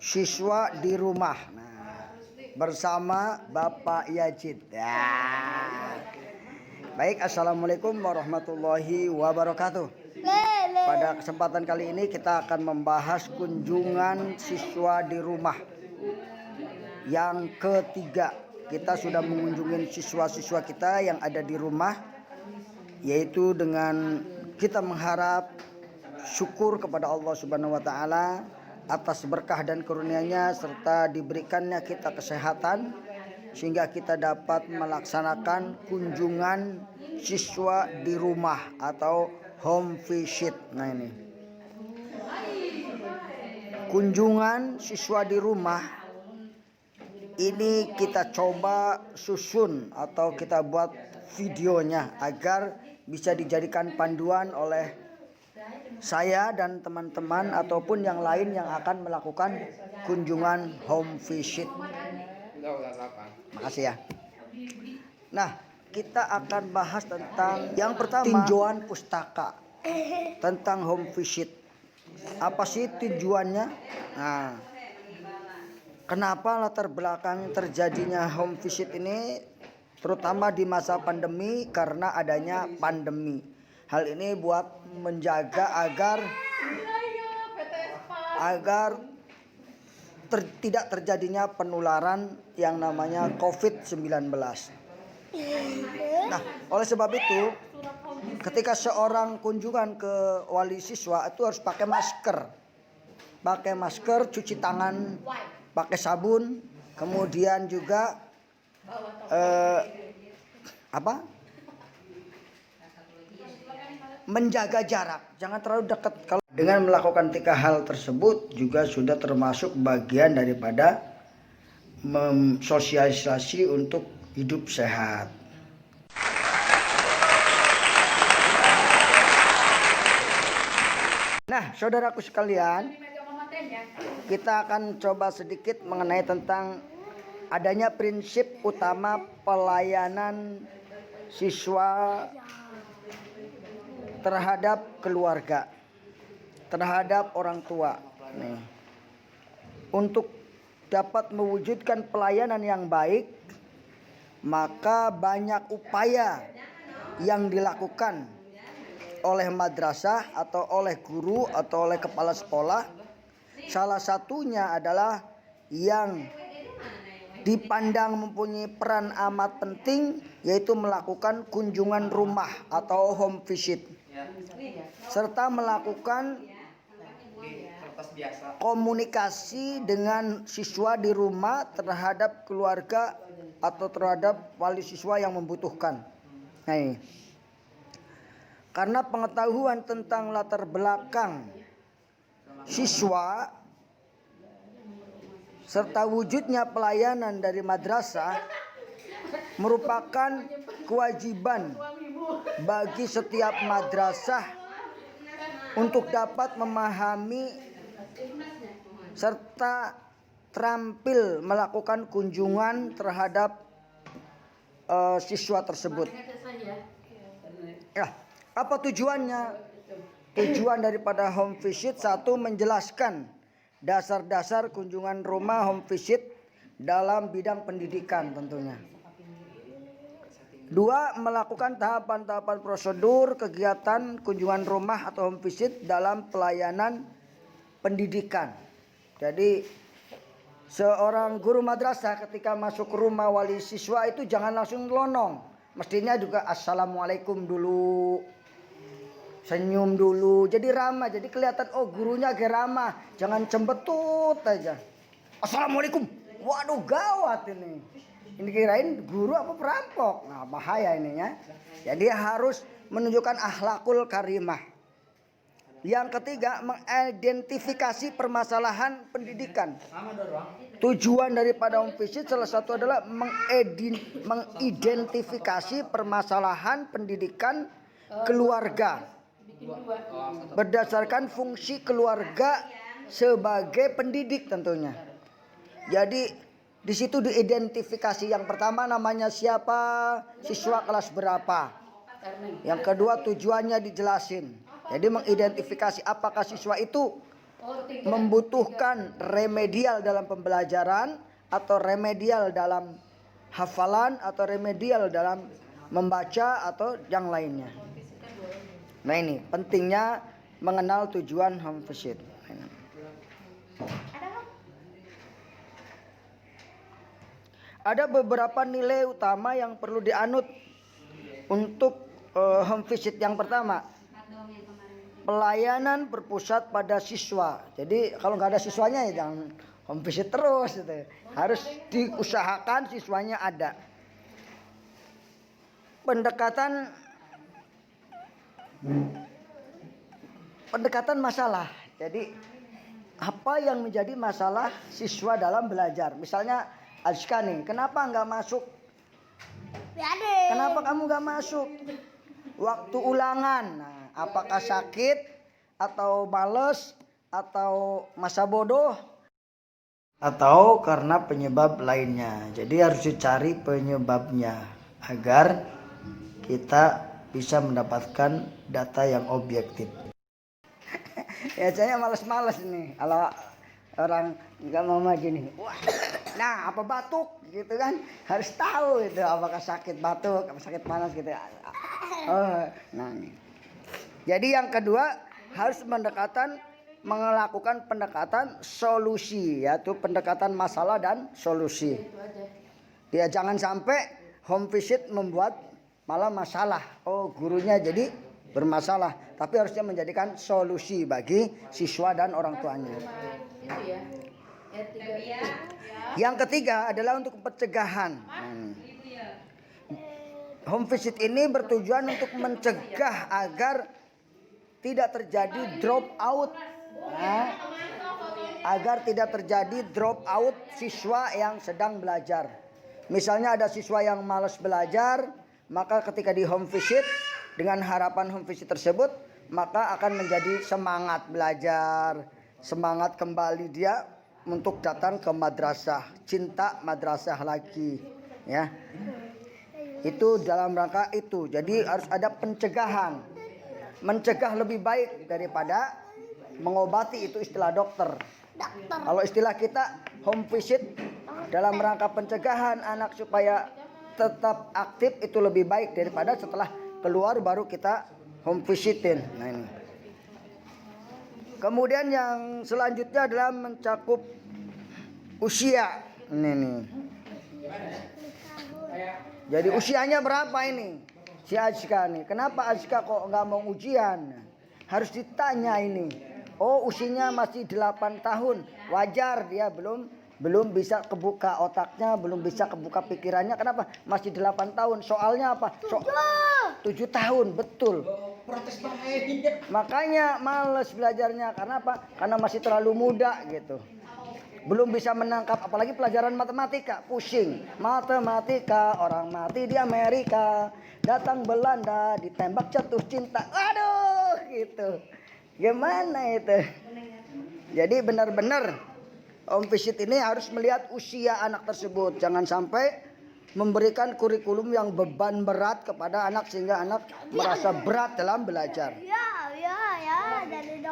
siswa di rumah. Nah, bersama Bapak Yajid. Ya. Baik, assalamualaikum warahmatullahi wabarakatuh. Pada kesempatan kali ini kita akan membahas kunjungan siswa di rumah. Yang ketiga, kita sudah mengunjungi siswa-siswa kita yang ada di rumah, yaitu dengan kita mengharap syukur kepada Allah Subhanahu wa taala atas berkah dan karunia-Nya serta diberikannya kita kesehatan sehingga kita dapat melaksanakan kunjungan siswa di rumah atau home visit. Nah, ini kunjungan siswa di rumah ini kita coba susun atau kita buat videonya agar bisa dijadikan panduan oleh saya dan teman-teman ataupun yang lain yang akan melakukan kunjungan home visit. Makasih ya. Nah, kita akan bahas tentang yang pertama, tinjauan pustaka tentang home visit. Apa sih tujuannya? Nah, kenapa latar belakang terjadinya home visit ini? Terutama di masa pandemi, karena adanya pandemi. Hal ini buat menjaga agar tidak terjadinya penularan yang namanya COVID-19. Nah, oleh sebab itu, ketika seorang kunjungan ke wali siswa itu harus pakai masker. Pakai masker, cuci tangan, pakai sabun, kemudian juga menjaga jarak, jangan terlalu dekat. Kalau dengan melakukan 3 hal tersebut juga sudah termasuk bagian daripada sosialisasi untuk hidup sehat. Nah, saudaraku sekalian, kita akan coba sedikit mengenai tentang adanya prinsip utama pelayanan siswa terhadap keluarga, terhadap orang tua. Nih, untuk dapat mewujudkan pelayanan yang baik, maka banyak upaya yang dilakukan oleh madrasah atau oleh guru atau oleh kepala sekolah. Salah satunya adalah yang dipandang mempunyai peran amat penting, yaitu melakukan kunjungan rumah atau home visit, serta melakukan komunikasi dengan siswa di rumah terhadap keluarga atau terhadap wali siswa yang membutuhkan. Nah, ini. Karena pengetahuan tentang latar belakang siswa serta wujudnya pelayanan dari madrasah merupakan kewajiban bagi setiap madrasah untuk dapat memahami serta terampil melakukan kunjungan terhadap siswa tersebut. Ya, apa tujuannya? Tujuan daripada home visit, satu, menjelaskan dasar-dasar kunjungan rumah home visit dalam bidang pendidikan tentunya. 2, melakukan tahapan-tahapan prosedur kegiatan kunjungan rumah atau home visit dalam pelayanan pendidikan. Jadi seorang guru madrasah ketika masuk ke rumah wali siswa itu jangan langsung lonong. Mestinya juga assalamualaikum dulu, senyum dulu, jadi ramah, jadi kelihatan oh gurunya agak ramah. Jangan cembetut aja. Assalamualaikum. Waduh, gawat ini. Ini kirain guru apa perampok. Nah, bahaya ini ya. Jadi harus menunjukkan akhlakul karimah. Yang ketiga, mengidentifikasi permasalahan pendidikan. Tujuan daripada home visit salah satu adalah mengidentifikasi permasalahan pendidikan keluarga berdasarkan fungsi keluarga sebagai pendidik tentunya. Jadi di situ diidentifikasi, yang pertama namanya siapa, siswa kelas berapa. Yang kedua tujuannya dijelasin. Jadi mengidentifikasi apakah siswa itu membutuhkan remedial dalam pembelajaran atau remedial dalam hafalan atau remedial dalam membaca atau yang lainnya. Nah ini pentingnya mengenal tujuan home visit. Ada beberapa nilai utama yang perlu dianut untuk home visit. Yang pertama, pelayanan berpusat pada siswa. Jadi kalau nggak ada siswanya ya jangan home visit terus gitu. Harus diusahakan siswanya ada. Pendekatan masalah. Jadi apa yang menjadi masalah siswa dalam belajar? Misalnya Azka nih, kenapa nggak masuk? Kenapa kamu nggak masuk? Waktu ulangan, nah, apakah sakit atau males atau masa bodoh atau karena penyebab lainnya? Jadi harus dicari penyebabnya agar kita bisa mendapatkan data yang objektif. Ya saya males-males nih kalau orang nggak mau maju nih. Wah, nah apa batuk gitu kan, harus tahu itu apakah sakit batuk, apa sakit panas gitu. Oh, nah nih. Jadi yang kedua harus melakukan pendekatan solusi, yaitu pendekatan masalah dan solusi. Ya jangan sampai home visit membuat malah masalah. Oh gurunya jadi bermasalah, tapi harusnya menjadikan solusi bagi siswa dan orang tuanya. Yang ketiga adalah untuk pencegahan. Home visit ini bertujuan untuk mencegah agar tidak terjadi drop out. Agar tidak terjadi drop out siswa yang sedang belajar. Misalnya ada siswa yang malas belajar, maka ketika di home visit dengan harapan home visit tersebut, maka akan menjadi semangat belajar, semangat kembali dia untuk datang ke madrasah, cinta madrasah lagi, ya. Itu dalam rangka itu. Jadi harus ada pencegahan. Mencegah lebih baik daripada mengobati, itu istilah dokter. Kalau istilah kita home visit dalam rangka pencegahan anak supaya tetap aktif, itu lebih baik daripada setelah keluar baru kita home visitin. Nah ini. Kemudian yang selanjutnya adalah mencakup usia. Ini nih. Jadi usianya berapa ini si Azka nih? Kenapa Azka kok nggak mau ujian? Harus ditanya ini. Oh usianya masih 8 tahun. Wajar dia belum bisa kebuka otaknya, belum bisa kebuka pikirannya. Kenapa? Masih 8 tahun. Soalnya apa? 7 tahun, betul. Makanya males belajarnya. Karena apa? Karena masih terlalu muda gitu. Belum bisa menangkap, apalagi pelajaran matematika. Pusing. Matematika, orang mati di Amerika. Datang Belanda, ditembak jatuh cinta. Aduh gitu. Gimana itu? Jadi benar-benar home visit ini harus melihat usia anak tersebut. Jangan sampai memberikan kurikulum yang beban berat kepada anak sehingga anak merasa berat dalam belajar. Jadi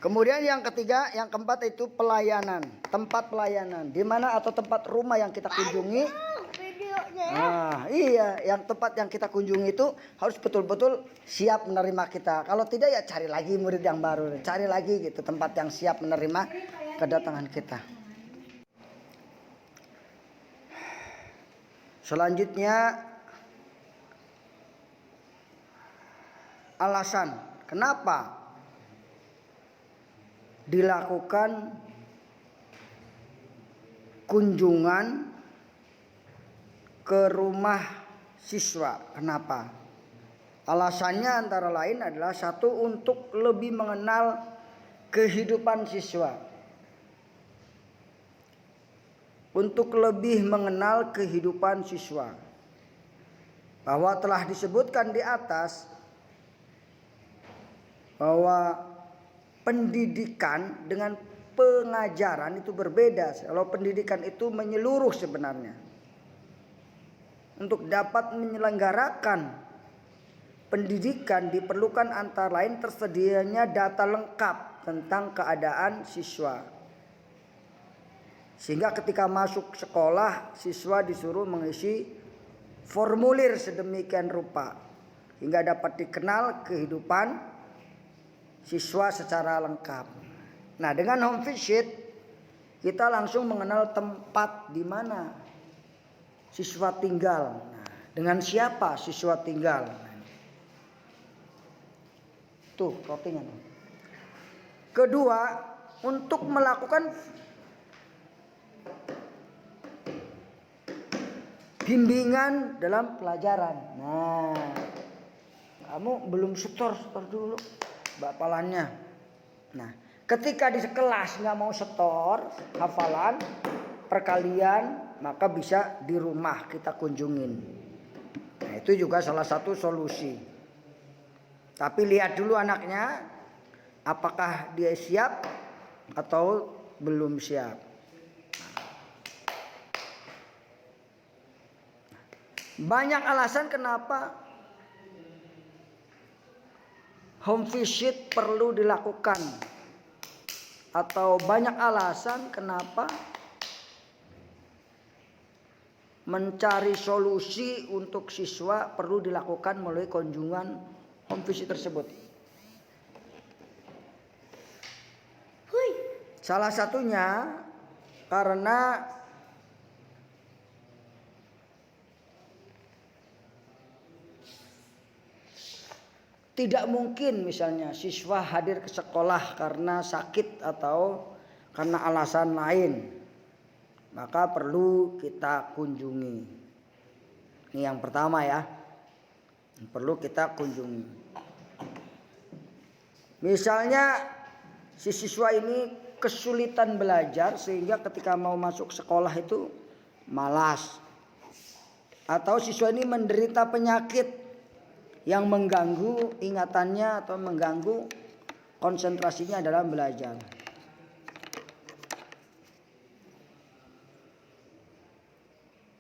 kemudian yang ketiga, yang keempat itu pelayanan, tempat pelayanan, di mana atau tempat rumah yang kita kunjungi. Nah, iya, yang tempat yang kita kunjungi itu harus betul-betul siap menerima kita. Kalau tidak ya cari lagi murid yang baru, cari lagi gitu tempat yang siap menerima kedatangan kita. Selanjutnya alasan kenapa dilakukan kunjungan ke rumah siswa. Kenapa? Alasannya antara lain adalah satu, untuk lebih mengenal kehidupan siswa. Untuk lebih mengenal kehidupan siswa. Bahwa telah disebutkan di atas bahwa pendidikan dengan pengajaran itu berbeda. Kalau pendidikan itu menyeluruh sebenarnya. Untuk dapat menyelenggarakan pendidikan diperlukan antara lain tersedianya data lengkap tentang keadaan siswa. Sehingga ketika masuk sekolah, siswa disuruh mengisi formulir sedemikian rupa hingga dapat dikenal kehidupan siswa secara lengkap. Nah, dengan home visit kita langsung mengenal tempat di mana siswa tinggal. Nah, dengan siapa siswa tinggal. Tuh, plottingan. Kedua, untuk melakukan bimbingan dalam pelajaran. Nah, kamu belum setor dulu hafalannya. Nah, ketika di kelas nggak mau setor hafalan perkalian, maka bisa di rumah kita kunjungin. Nah, itu juga salah satu solusi. Tapi lihat dulu anaknya, apakah dia siap atau belum siap. Banyak alasan kenapa home visit perlu dilakukan, atau banyak alasan kenapa mencari solusi untuk siswa perlu dilakukan melalui kunjungan home visit tersebut. Salah satunya karena tidak mungkin misalnya siswa hadir ke sekolah karena sakit atau karena alasan lain, maka perlu kita kunjungi. Ini yang pertama ya, perlu kita kunjungi. Misalnya si siswa ini kesulitan belajar sehingga ketika mau masuk sekolah itu malas, atau siswa ini menderita penyakit yang mengganggu ingatannya atau mengganggu konsentrasinya dalam belajar.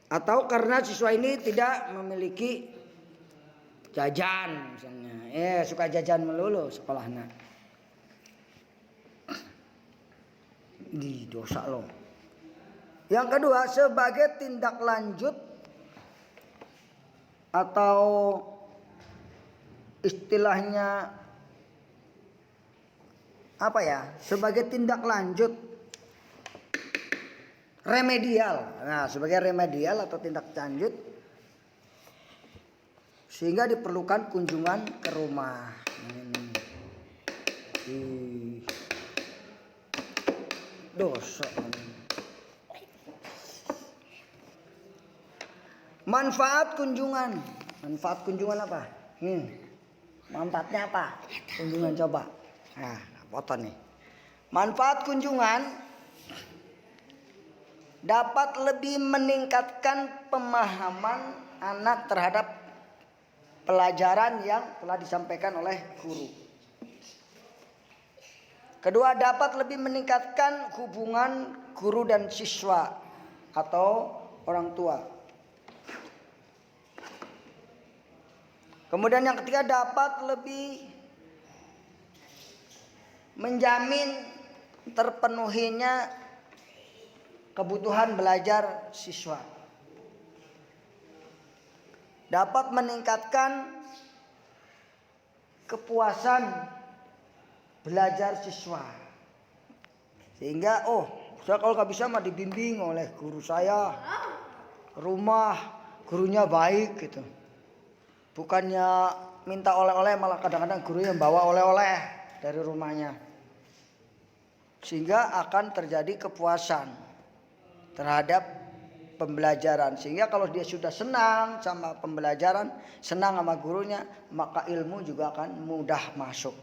Atau karena siswa ini tidak memiliki jajan misalnya. Suka jajan melulu sekolahnya. Di dosa loh. Yang kedua, sebagai tindak lanjut atau istilahnya apa ya? Sebagai tindak lanjut remedial. Nah, sebagai remedial atau tindak lanjut sehingga diperlukan kunjungan ke rumah. Dosa. Manfaat kunjungan. Manfaat kunjungan apa? Manfaatnya apa? Kunjungan coba. Nah, foto nih. Manfaat kunjungan dapat lebih meningkatkan pemahaman anak terhadap pelajaran yang telah disampaikan oleh guru. Kedua, dapat lebih meningkatkan hubungan guru dan siswa atau orang tua. Kemudian yang ketiga, dapat lebih menjamin terpenuhinya kebutuhan belajar siswa. Dapat meningkatkan kepuasan belajar siswa. Sehingga saya kalau nggak bisa mah dibimbing oleh guru saya. Rumah gurunya baik gitu. Bukannya minta oleh-oleh, malah kadang-kadang guru yang bawa oleh-oleh dari rumahnya. Sehingga akan terjadi kepuasan terhadap pembelajaran. Sehingga kalau dia sudah senang sama pembelajaran, senang sama gurunya, maka ilmu juga akan mudah masuk.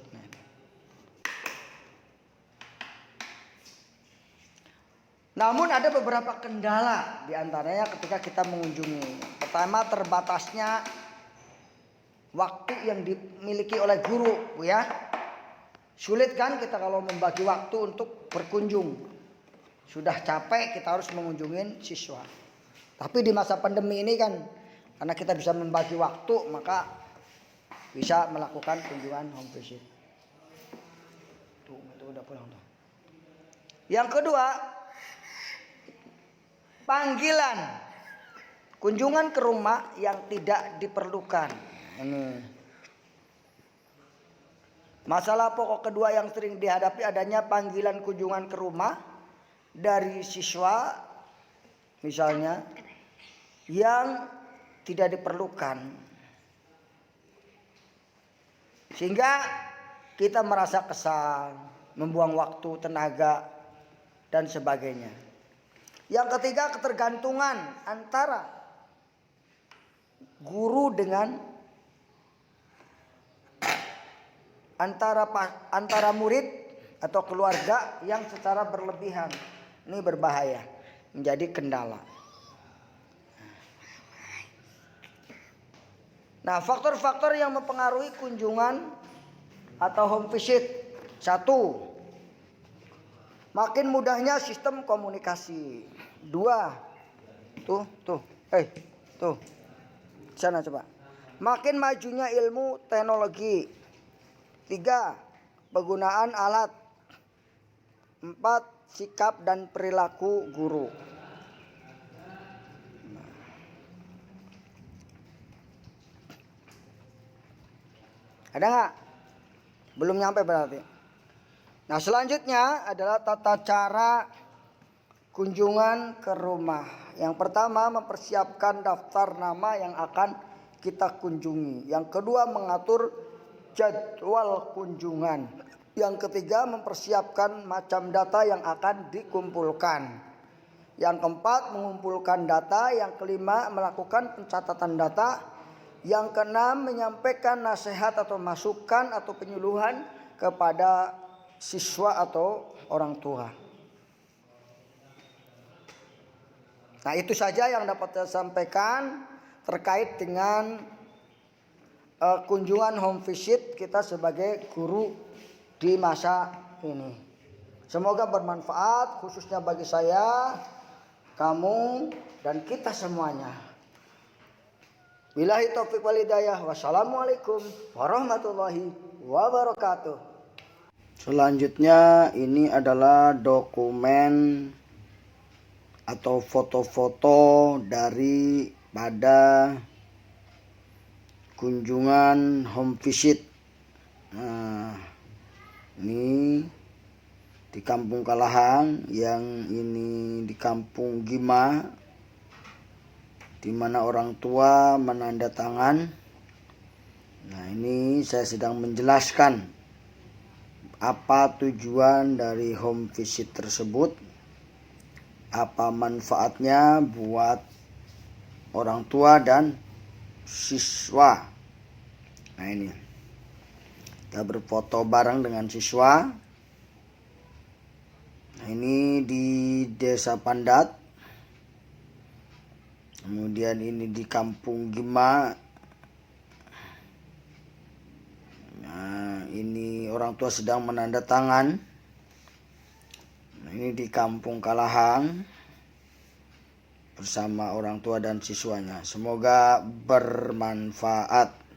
Namun ada beberapa kendala diantaranya ketika kita mengunjungi. Pertama, terbatasnya waktu yang dimiliki oleh guru, ya. Sulit kan kita kalau membagi waktu untuk berkunjung. Sudah capek kita harus mengunjungi siswa. Tapi di masa pandemi ini kan, karena kita bisa membagi waktu, maka bisa melakukan kunjungan home visit. Tuh udah pulang tuh. Yang kedua, panggilan kunjungan ke rumah yang tidak diperlukan. Ini masalah pokok kedua yang sering dihadapi adanya panggilan kunjungan ke rumah dari siswa misalnya yang tidak diperlukan. Sehingga kita merasa kesal, membuang waktu, tenaga, dan sebagainya. Yang ketiga, ketergantungan antara guru dengan antara murid atau keluarga yang secara berlebihan. Ini berbahaya, menjadi kendala. Nah, faktor-faktor yang mempengaruhi kunjungan atau home visit. 1. Makin mudahnya sistem komunikasi. 2. Tuh. Sana coba. Makin majunya ilmu teknologi. 3. Penggunaan alat. 4. Sikap dan perilaku guru. Ada nggak? Belum nyampe berarti. Nah, selanjutnya adalah tata cara kunjungan ke rumah. Yang pertama, mempersiapkan daftar nama yang akan kita kunjungi. Yang kedua, mengatur jadwal kunjungan. Yang ketiga, mempersiapkan macam data yang akan dikumpulkan. Yang keempat, mengumpulkan data. Yang kelima, melakukan pencatatan data. Yang keenam, menyampaikan nasihat atau masukan atau penyuluhan kepada siswa atau orang tua. Nah, itu saja yang dapat saya sampaikan terkait dengan kunjungan home visit kita sebagai guru di masa ini. Semoga bermanfaat khususnya bagi saya, kamu, dan kita semuanya. Billahi taufiq wal hidayah. Wassalamualaikum warahmatullahi wabarakatuh. Selanjutnya ini adalah dokumen atau foto-foto daripada kunjungan home visit. Nah, ini di Kampung Kalahang, yang ini di Kampung Gima, di mana orang tua menandatangan. Nah, ini saya sedang menjelaskan apa tujuan dari home visit tersebut, apa manfaatnya buat orang tua dan siswa. Nah, ini kita berfoto bareng dengan siswa. Nah, ini di Desa Pandat. Kemudian ini di Kampung Gima. Nah, ini orang tua sedang menandatangan. Nah, ini di Kampung Kalahang bersama orang tua dan siswanya. Semoga bermanfaat.